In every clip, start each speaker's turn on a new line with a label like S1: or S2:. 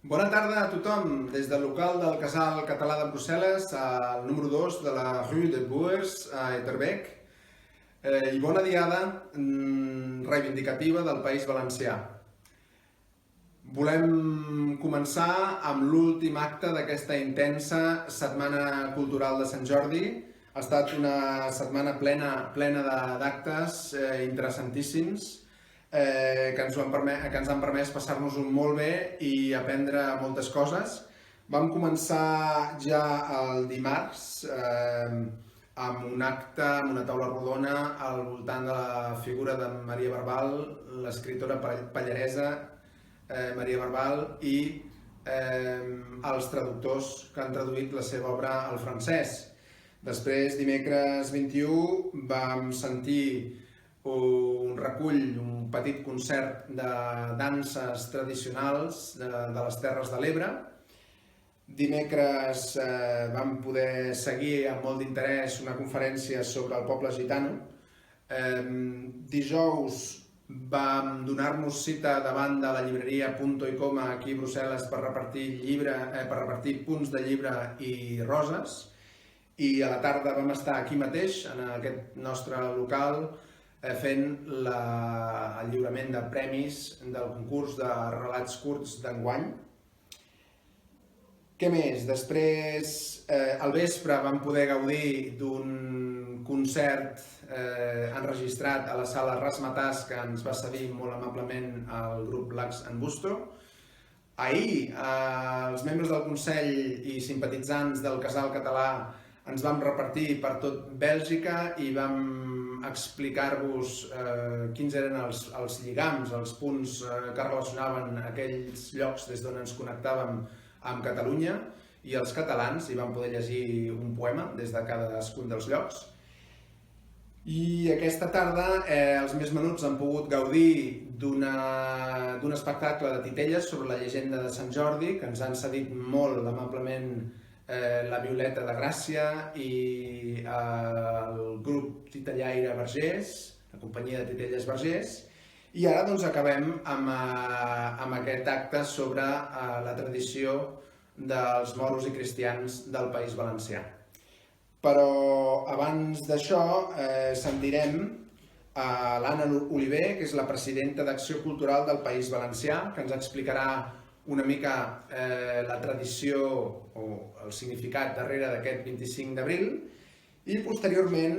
S1: Bona tarda a tothom, des del local del Casal Català de Brussel·les, al número 2 de la Rue de Boers, a Etterbeek, i bona diada reivindicativa del País Valencià. Volem començar amb l'últim acte d'aquesta intensa Setmana Cultural de Sant Jordi. Ha estat una setmana plena d'actes interessantíssims, que ens han permès passar-nos-ho molt bé i aprendre moltes coses. Vam començar ja el dimarts amb un acte, amb una taula rodona al voltant de la figura de Maria Barbal, l'escriptora pallaresa Maria Barbal, i els traductors que han traduït la seva obra al francès. Després, dimecres 21, vam sentir un recull, un petit concert de danses tradicionals de les Terres de l'Ebre. Dimecres vam poder seguir amb molt d'interès una conferència sobre el poble gitano. Dijous vam donar-nos cita davant de la llibreria Punto i Coma aquí a Brussel·les per repartir punts de llibre i roses. I a la tarda vam estar aquí mateix, en aquest nostre local, fent el lliurament de premis del concurs de relats curts d'enguany. Què més? Després, al vespre, vam poder gaudir d'un concert enregistrat a la sala Razzmatazz que ens va cedir molt amablement el grup Lax and Busto. Ahir, els membres del Consell i simpatitzants del Casal Català ens vam repartir per tot Bèlgica i vam explicar-vos quins eren els lligams, els punts que relacionaven aquells llocs des d'on ens connectàvem amb Catalunya i els catalans, i vam poder llegir un poema des de cadascun dels llocs. I aquesta tarda els més menuts han pogut gaudir d'un espectacle de titelles sobre la llegenda de Sant Jordi, que ens han cedit molt amablement la Violeta de Gràcia i el grup Titellaire Vergés, la companyia de Titelles Vergés. I ara doncs acabem amb aquest acte sobre la tradició dels moros i cristians del País Valencià. Però abans d'això sentirem a l'Anna Oliver, que és la presidenta d'Acció Cultural del País Valencià, que ens explicarà una mica la tradició o el significat darrere d'aquest 25 d'abril, i posteriorment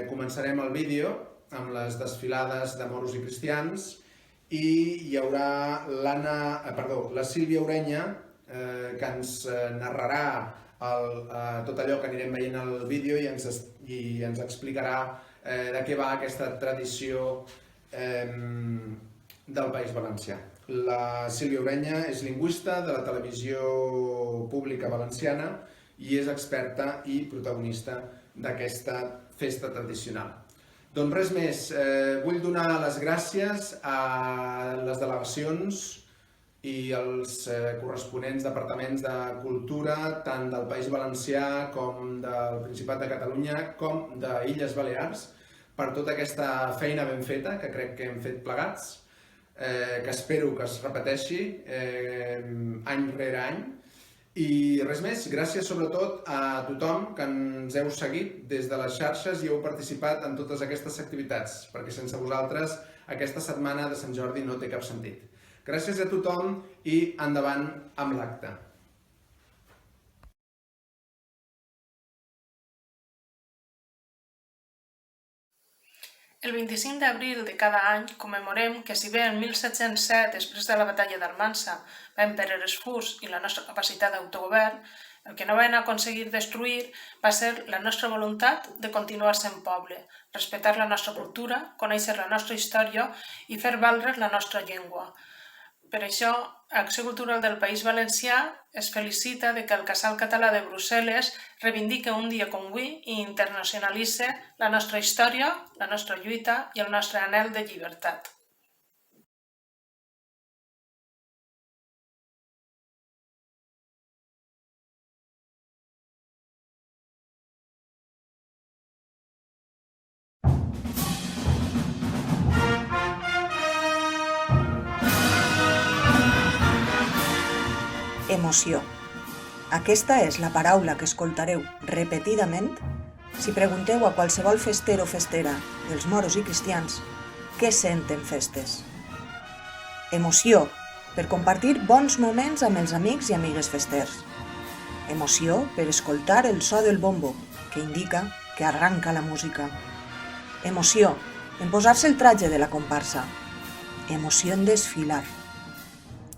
S1: començarem el vídeo amb les desfilades de moros i cristians i hi haurà la Sílvia Orenya, que ens narrarà tot allò que anirem veient al vídeo i ens explicarà de què va aquesta tradició del País Valencià. La Sílvia Orenya és lingüista de la televisió pública valenciana i és experta i protagonista d'aquesta festa tradicional. Doncs res més, vull donar les gràcies a les delegacions i els corresponents departaments de cultura, tant del País Valencià com del Principat de Catalunya com d'Illes Balears, per tota aquesta feina ben feta que crec que hem fet plegats, que espero que es repeteixi any rere any. I res més, gràcies sobretot a tothom que ens heu seguit des de les xarxes i heu participat en totes aquestes activitats, perquè sense vosaltres aquesta setmana de Sant Jordi no té cap sentit. Gràcies a tothom i endavant amb l'acte.
S2: El 25 d'abril de cada any commemorem que si bé en 1707, després de la batalla d'Almansa, vam perdre els furs i la nostra capacitat d'autogovern, el que no vam aconseguir destruir va ser la nostra voluntat de continuar sent poble, respectar la nostra cultura, conèixer la nostra història i fer valdre la nostra llengua. Per això, Acció Cultural del País Valencià es felicita que el Casal Català de Brussel·les reivindica un dia com avui i internacionalitza la nostra història, la nostra lluita i el nostre anhel de llibertat.
S3: emoció. Aquesta és la paraula que escoltareu repetidament si pregunteu a qualsevol fester o festera dels moros i cristians què senten festes. Emoció, per compartir bons moments amb els amics i amigues festers. Emoció per escoltar el so del bombo, que indica que arranca la música. Emoció en posar-se el traje de la comparsa. Emoció en desfilar.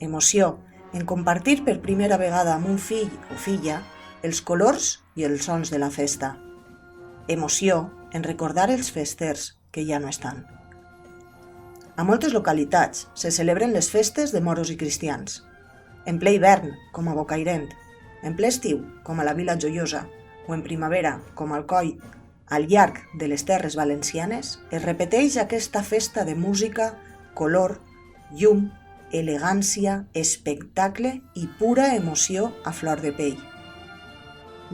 S3: Emoció en compartir per primera vegada amb un fill o filla els colors i els sons de la festa. Emoció en recordar els festers que ja no estan. A moltes localitats se celebren les festes de moros i cristians. En ple hivern, com a Bocairent, en ple estiu, com a la Vila Joiosa, o en primavera, com a Alcoi, al llarg de les terres valencianes, es repeteix aquesta festa de música, color, llum, elegància, espectacle i pura emoció a flor de pell.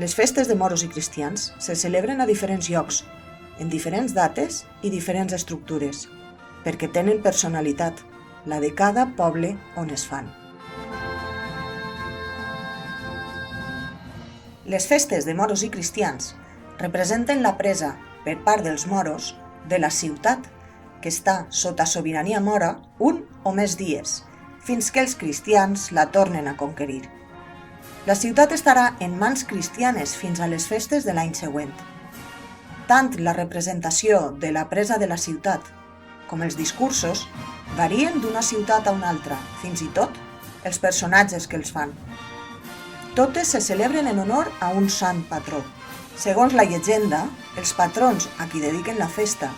S3: Les festes de moros i cristians se celebren a diferents llocs, en diferents dates i diferents estructures, perquè tenen personalitat, la de cada poble on es fan. Les festes de moros i cristians representen la presa, per part dels moros, de la ciutat, que està sota sobirania mora un o més dies, fins que els cristians la tornen a conquerir. La ciutat estarà en mans cristianes fins a les festes de l'any següent. Tant la representació de la presa de la ciutat com els discursos varien d'una ciutat a una altra, fins i tot els personatges que els fan. Totes se celebren en honor a un sant patró. Segons la llegenda, els patrons a qui dediquen la festa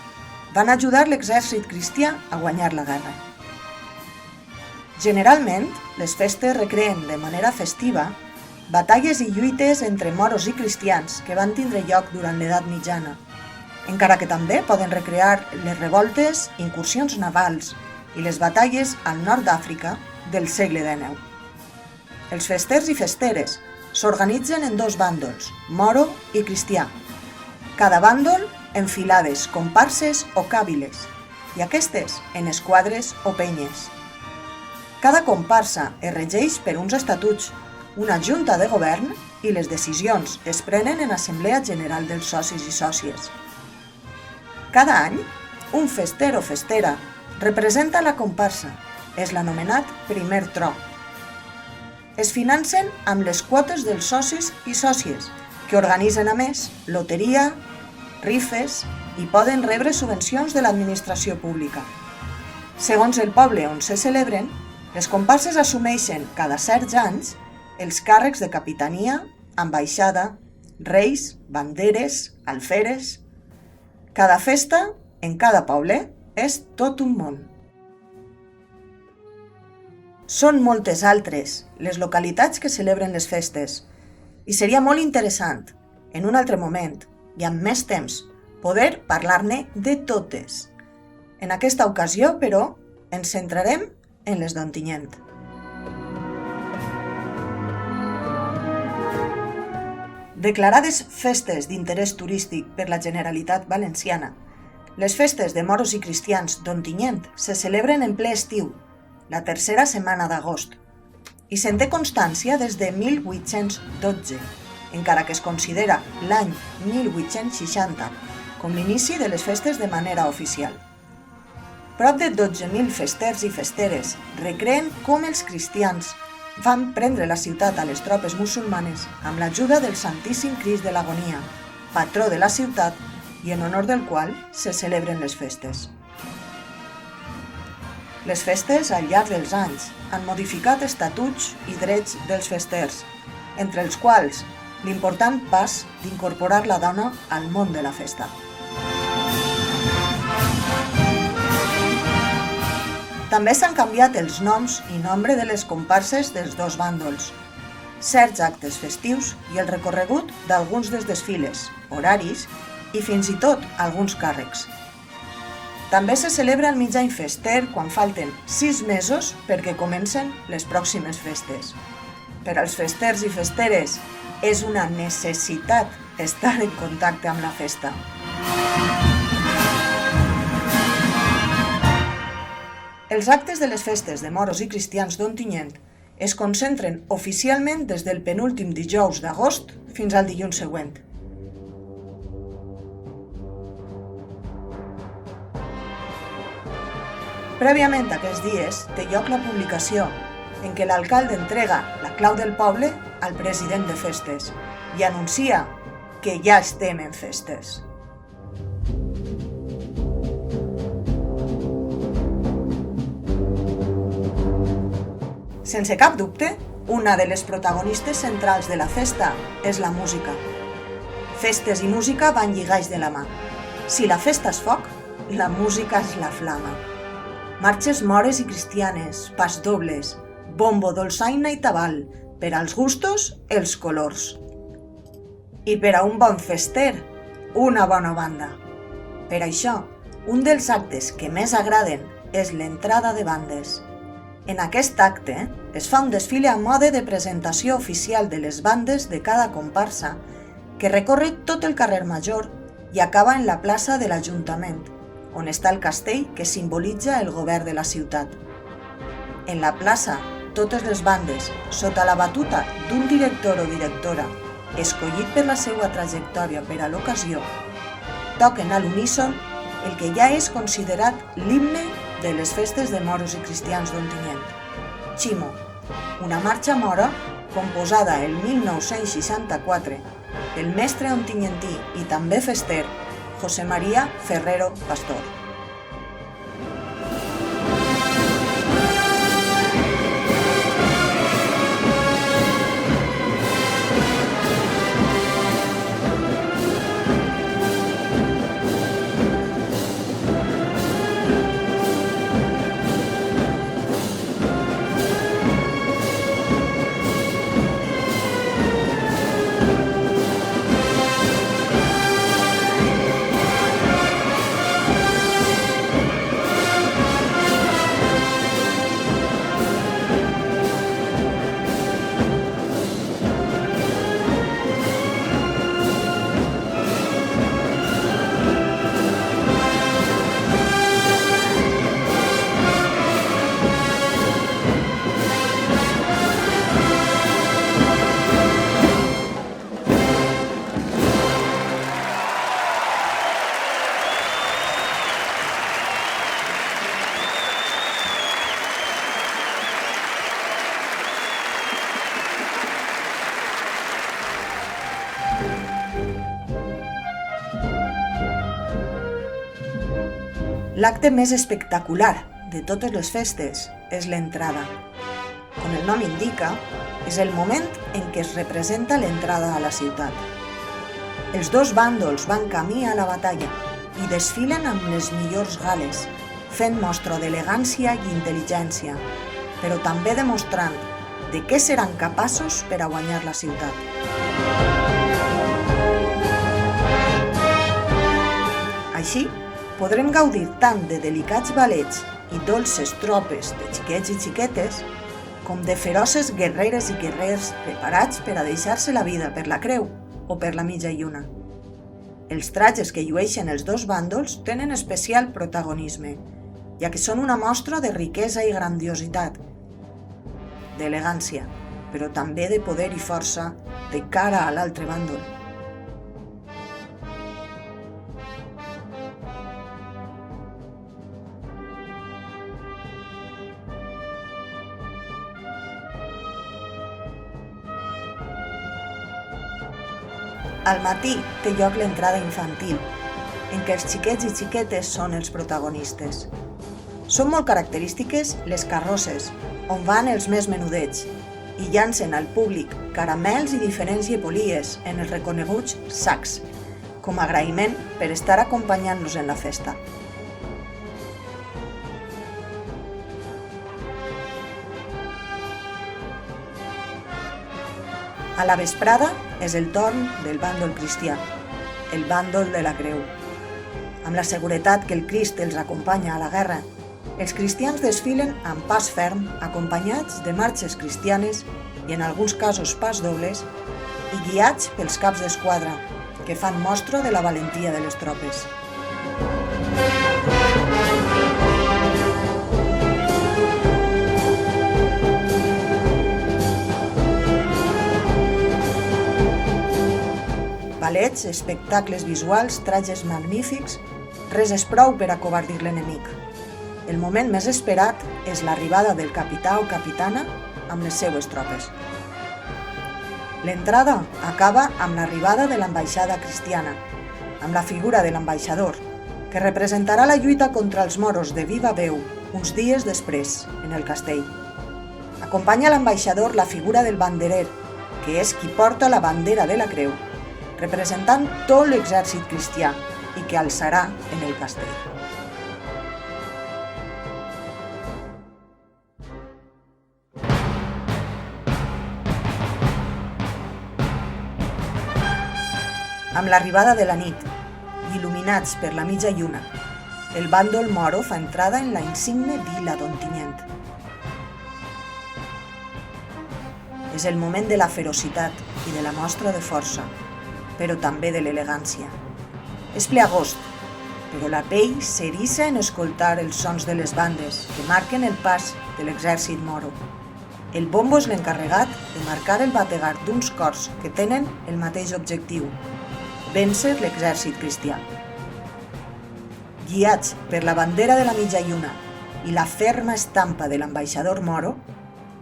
S3: van ajudar l'exèrcit cristià a guanyar la guerra. Generalment, les festes recreen de manera festiva batalles i lluites entre moros i cristians que van tindre lloc durant l'edat mitjana, encara que també poden recrear les revoltes, incursions navals i les batalles al nord d'Àfrica del segle XIX. Els festers i festeres s'organitzen en dos bàndols, moro i cristià. Cada bàndol en filades, comparses o càbiles, i aquestes en esquadres o penyes. Cada comparsa es regeix per uns estatuts, una junta de govern i les decisions es prenen en Assemblea General dels Socis i Sòcies. Cada any, un fester o festera representa la comparsa, és l'anomenat primer tro. Es financen amb les quotes dels socis i sòcies, que organitzen a més loteria, rifes i poden rebre subvencions de l'administració pública. Segons el poble on se celebren, les comparses assumeixen cada certs anys els càrrecs de capitania, ambaixada, reis, banderes, alferes. Cada festa, en cada poble, és tot un món. Són moltes altres les localitats que celebren les festes i seria molt interessant, en un altre moment i amb més temps, poder parlar-ne de totes. En aquesta ocasió, però, ens centrarem en les d'Ontinyent. Declarades festes d'interès turístic per la Generalitat Valenciana, les festes de moros i cristians d'Ontinyent se celebren en ple estiu, la tercera setmana d'agost, i se'n té constància des de 1812, encara que es considera l'any 1860 com l'inici de les festes de manera oficial. Prop de 12.000 festers i festeres recreen com els cristians van prendre la ciutat a les tropes musulmanes amb l'ajuda del Santíssim Crist de l'Agonia, patró de la ciutat i en honor del qual se celebren les festes. Les festes, al llarg dels anys, han modificat estatuts i drets dels festers, entre els quals l'important pas d'incorporar la dona al món de la festa. També s'han canviat els noms i nombre de les comparses dels dos bàndols, certs actes festius i el recorregut d'alguns dels desfiles, horaris i fins i tot alguns càrrecs. També se celebra el mig any fester quan falten 6 mesos perquè comencen les pròximes festes. Per als festers i festeres és una necessitat estar en contacte amb la festa. Els actes de les festes de moros i cristians d'Ontinyent es concentren oficialment des del penúltim dijous d'agost fins al dilluns següent. Prèviament a aquests dies té lloc la publicació en què l'alcalde entrega la clau del poble al president de festes i anuncia que ja estem en festes. Sense cap dubte, una de les protagonistes centrals de la festa és la música. Festes i música van lligats de la mà. Si la festa és foc, la música és la flama. Marxes mores i cristianes, pas dobles, bombo, dolçaina i tabal, per als gustos, els colors. I per a un bon fester, una bona banda. Per això, un dels actes que més agraden és l'entrada de bandes. En aquest acte es fa un desfile a mode de presentació oficial de les bandes de cada comparsa que recorre tot el carrer Major i acaba en la plaça de l'Ajuntament, on està el castell que simbolitza el govern de la ciutat. En la plaça, totes les bandes, sota la batuta d'un director o directora, escollit per la seva trajectòria per a l'ocasió, toquen a l'uníson el que ja és considerat l'himne de les festes de moros i cristians d'Ontinyent, Ximo, una marxa mora composada el 1964 pel mestre ontinyentí i també fester José María Ferrero Pastor. L'acte més espectacular de totes les festes és l'entrada. Com el nom indica, és el moment en què es representa l'entrada a la ciutat. Els dos bàndols van camí a la batalla i desfilen amb les millors gales, fent mostra d'elegància i intel·ligència, però també demostrant de què seran capaços per a guanyar la ciutat. Així, podrem gaudir tant de delicats ballets i dolces tropes de xiquets i xiquetes com de feroces guerreres i guerrers preparats per a deixar-se la vida per la creu o per la mitja lluna. Els trajes que llueixen els dos bàndols tenen especial protagonisme, ja que són una mostra de riquesa i grandiositat, d'elegància, però també de poder i força de cara a l'altre bàndol. Al matí té lloc l'entrada infantil, en què els xiquets i xiquetes són els protagonistes. Són molt característiques les carrosses, on van els més menudets, i llancen al públic caramels i diferents llepolies en els reconeguts sacs, com a agraïment per estar acompanyant-nos en la festa. A la vesprada és el torn del bàndol cristià, el bàndol de la creu. Amb la seguretat que el Crist els acompanya a la guerra, els cristians desfilen amb pas ferm, acompanyats de marxes cristianes i en alguns casos pas dobles, i guiats pels caps d'esquadra, que fan mostra de la valentia de les tropes. balets, espectacles visuals, trajes magnífics, res és prou per acovardir l'enemic. El moment més esperat és l'arribada del capità o capitana amb les seues tropes. L'entrada acaba amb l'arribada de l'ambaixada cristiana, amb la figura de l'ambaixador, que representarà la lluita contra els moros de viva veu uns dies després, en el castell. Acompanya l'ambaixador la figura del banderer, que és qui porta la bandera de la creu, representant tot l'exèrcit cristià i que alçarà en el castell. Amb l'arribada de la nit, il·luminats per la mitja lluna, el bàndol moro fa entrada en la insigne vila d'Ontinyent. És el moment de la ferocitat i de la mostra de força, però també de l'elegància. És ple agost, però la pell s'eriça en escoltar els sons de les bandes que marquen el pas de l'exèrcit moro. El bombo és l'encarregat de marcar el bategar d'uns cors que tenen el mateix objectiu: vèncer l'exèrcit cristià. Guiats per la bandera de la mitja lluna i la ferma estampa de l'ambaixador moro,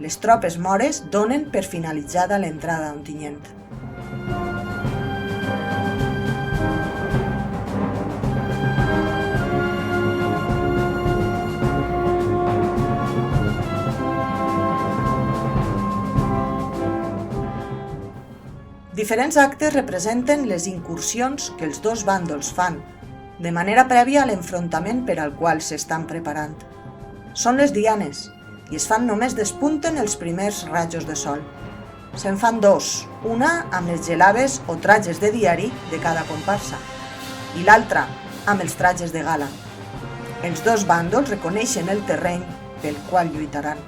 S3: les tropes mores donen per finalitzada l'entrada a Ontinyent. Diferents actes representen les incursions que els dos bàndols fan, de manera prèvia a l'enfrontament per al qual s'estan preparant. Són les dianes, i es fan només despunten els primers rajos de sol. Se'n fan dos, una amb les gelabes o trajes de diari de cada comparsa, i l'altra amb els trajes de gala. Els dos bàndols reconeixen el terreny pel qual lluitaran.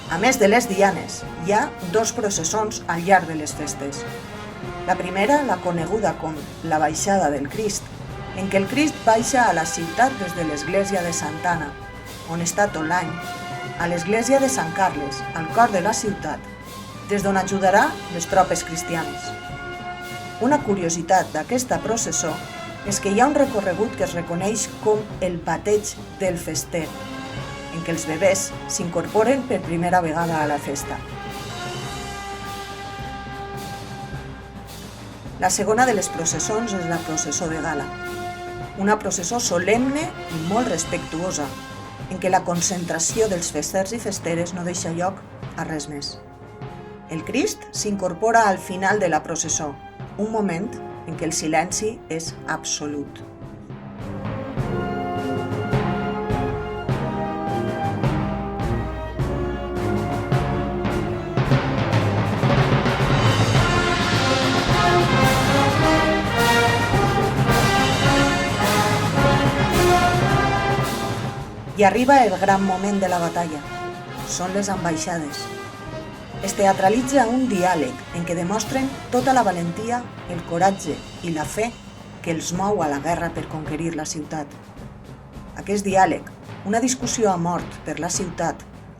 S3: A més de les dianes, hi ha dos processons al llarg de les festes. La primera, la coneguda com la baixada del Crist, en què el Crist baixa a la ciutat des de l'església de Santa Anna, on està tot l'any, a l'església de Sant Carles, al cor de la ciutat, des d'on ajudarà les tropes cristianes. Una curiositat d'aquesta processó és que hi ha un recorregut que es reconeix com el bateig del fester, en què els bebès s'incorporen per primera vegada a la festa. La segona de les processons és la processó de gala, una processó solemne i molt respectuosa, en què la concentració dels festers i festeres no deixa lloc a res més. El Crist s'incorpora al final de la processó, un moment en què el silenci és absolut. I arriba el gran moment de la batalla. Són les ambaixades. Es teatralitza un diàleg en què demostren tota la valentia, el coratge i la fe que els mou a la guerra per conquerir la ciutat. Aquest diàleg, una discussió a mort per la ciutat,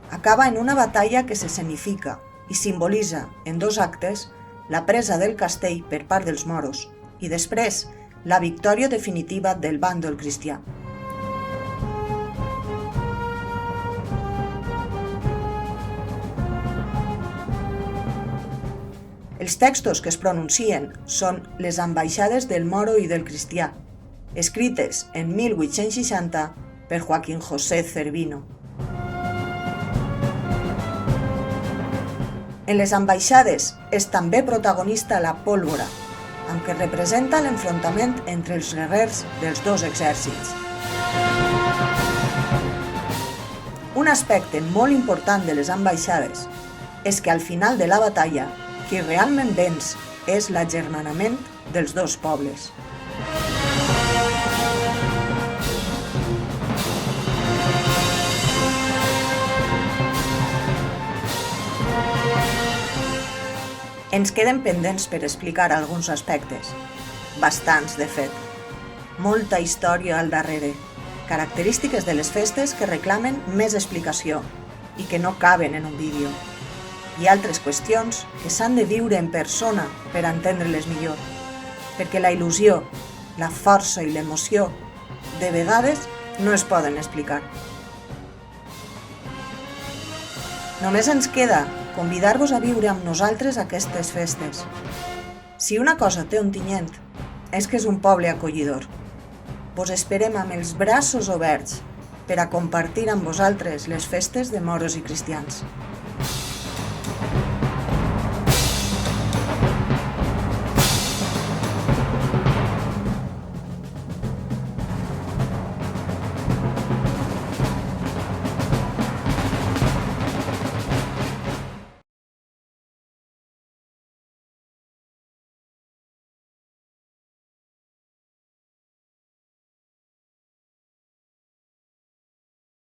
S3: acaba en una batalla que s'escenifica i simbolitza, en dos actes, la presa del castell per part dels moros i després la victòria definitiva del bàndol cristià. Els textos que es pronuncien són les ambaixades del moro i del cristià, escrites en 1860 per Joaquín José Cervino. En les ambaixades és també protagonista la pólvora, amb què representa l'enfrontament entre els guerrers dels dos exèrcits. Un aspecte molt important de les ambaixades és que al final de la batalla qui realment venç és l'agermanament dels dos pobles. Ens queden pendents per explicar alguns aspectes, bastants de fet. Molta història al darrere, característiques de les festes que reclamen més explicació i que no caben en un vídeo. i altres qüestions que s'han de viure en persona per entendre-les millor, perquè la il·lusió, la força i l'emoció de vegades no es poden explicar. Només ens queda convidar-vos a viure amb nosaltres aquestes festes. Si una cosa té Ontinyent, és que és un poble acollidor. Vos esperem amb els braços oberts per a compartir amb vosaltres les festes de moros i cristians.